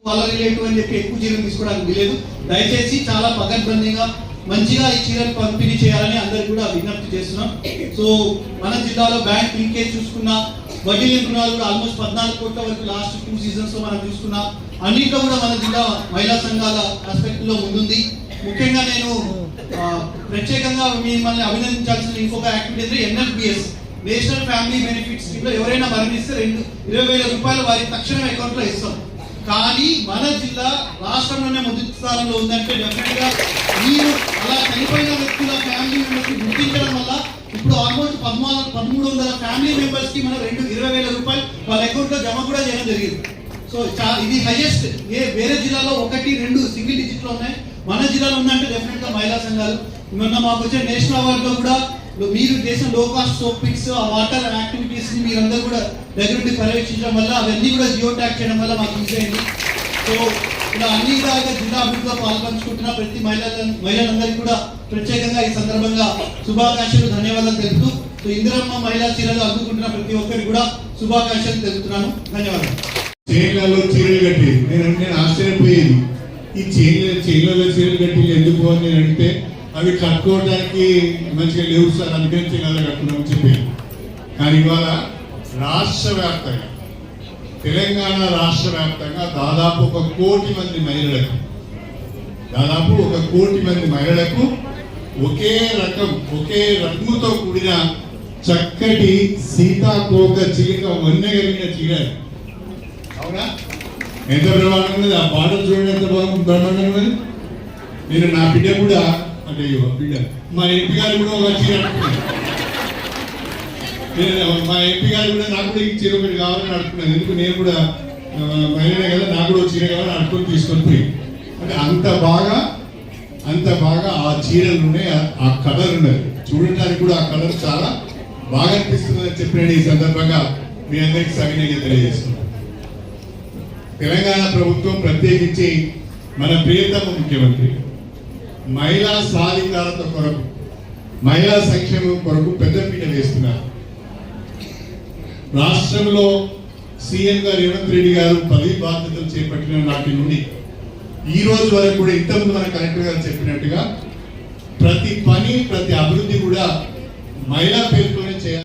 వాళ్ళ రిలేటివ్ అని చెప్పి ఎక్కువ చీరలు తీసుకోవడానికి లేదు. దయచేసి చాలా పకడ్బందీగా మంచిగా ఈ చీరలు పంపిణీ చేయాలని అందరికి కూడా విజ్ఞప్తి చేస్తున్నాం. సో మన జిల్లాలో బ్యాంక్ లింకేజ్ చూసుకున్నా, వడ్డీ రుణాలు కూడా ఆల్మోస్ట్ 14 కోట్ల వరకు లాస్ట్ 2 సీజన్స్ లో మనం చూసుకున్నాం. అన్నింటిలో కూడా మన జిల్లా మహిళా సంఘాల ఆస్పెక్ట్ లో ముందుంది. ముఖ్యంగా నేను ప్రత్యేకంగా మిమ్మల్ని అభినందించాల్సిన ఇంకొక activity NFBS, national family benefit scheme లో ఎవరైనా మరణిస్తే 20,000 రూపాయలు వారి తక్షణ అకౌంట్ లో ఇస్తాం. కానీ మన జిల్లా రాష్ట్రంలోనే మొదటి స్థానంలో ఉందంటే డెఫినెట్ గా మీరు అలా చనిపోయిన వ్యక్తుల ఫ్యామిలీ మెంబర్స్ కి గుర్తించడం వల్ల ఇప్పుడు ఆల్మోస్ట్ 1300 ఫ్యామిలీ మెంబర్స్ కి మనం 20,000 రూపాయలు వాళ్ళ అకౌంట్ లో జమ కూడా చేయడం జరిగింది. సో ఇది హైయెస్ట్. వేరే జిల్లాలో 1-2 సింగిల్ డిజిట్ లో ఉన్నాయి, మన జిల్లాలో ఉందంటే డెఫినెట్ గా మహిళా సంఘాలు. మొన్న మాకు వచ్చే నేషనల్ అవార్డు లో కూడా మీరు చేసిన లో కాస్ట్ సోప్ పిక్స్, ఆ వాటర్ యాక్టివిటీస్ ని మీరందరూ కూడా దగ్గర నుండి పర్యవేక్షించడం వల్ల అవన్నీ కూడా జియో ట్యాగ్ చేయడం వల్ల మాకు యూజ్ అయింది. సో ఇలా అన్ని విధాలుగా జిల్లా అభివృద్ధిలో పాల్పంచుకుంటున్న ప్రతి మహిళలందరికీ కూడా ప్రత్యేకంగా ఈ సందర్భంగా శుభాకాంక్షలు, ధన్యవాదాలు తెలుపుతూ, సో ఇందిరమ్మ మహిళా చీరలు అందుకుంటున్న ప్రతి ఒక్కరికి కూడా శుభాకాంక్షలు తెలుపుతున్నాను. ధన్యవాదాలు. చైన్లలో చీరలు కట్టి నేను ఆశ్చర్యపోయేది, ఈ చైన్లలో చీరలు కట్టి ఎందుకు అని నేను అంటే అవి కట్టుకోవడానికి మంచిగా లేవు సార్, అందుకని చైన్లలో కట్టుకున్నామని చెప్పాను. కానీ ఇవాళ రాష్ట్ర వ్యాప్తంగా, తెలంగాణ రాష్ట్ర వ్యాప్తంగా దాదాపు 1 కోటి మంది మహిళలకు, ఒకే రంగుతో కూడిన చక్కటి సీతాకోక చిలుక వన్నెగలిగిన చీర. అవునా? ఎంత బ్రహ్మాండంగా ఉన్నది ఆ బాటలు చూడండి, ఎంత బ్రహ్మాండంగా ఉన్నది. నేను నా బిడ్డ కూడా అంటే బిడ్డ మా ఎంపీ గారు కూడా ఒక చీర అడుగుతున్నాను. మా ఎంపీ గారు కూడా నాకు కూడా ఈ చీర ఒకటి కావాలని అడుగుతున్నాను. ఎందుకు నేను కూడా మహిళనే కదా, నాకు కూడా చీర కావాలని అడుగుని తీసుకొని పోయి, అంటే అంత బాగా ఆ చీరలు ఉన్నాయి, ఆ కలర్ ఉన్నది. చూడటానికి కూడా ఆ కలర్ చాలా బాగా అనిపిస్తుందని చెప్పిన ఈ సందర్భంగా మీ అందరికీ సవినయంగా తెలియజేస్తున్నాను. తెలంగాణ ప్రభుత్వం ప్రత్యేకించి మన ప్రియతమ ముఖ్యమంత్రి మహిళా సాధికారత కొరకు, మహిళా సంక్షేమం కొరకు పెద్దపీట వేస్తున్నారు. రాష్ట్రంలో సీఎం గారు రేవంత్ రెడ్డి గారు పదవి బాధ్యతలు చేపట్టిన నాటి నుండి ఈ రోజు వరకు కూడా ఇంతకుముందు మన కలెక్టర్ గారు చెప్పినట్టుగా ప్రతి పని, ప్రతి అభివృద్ధి కూడా మహిళా పేరుతోనే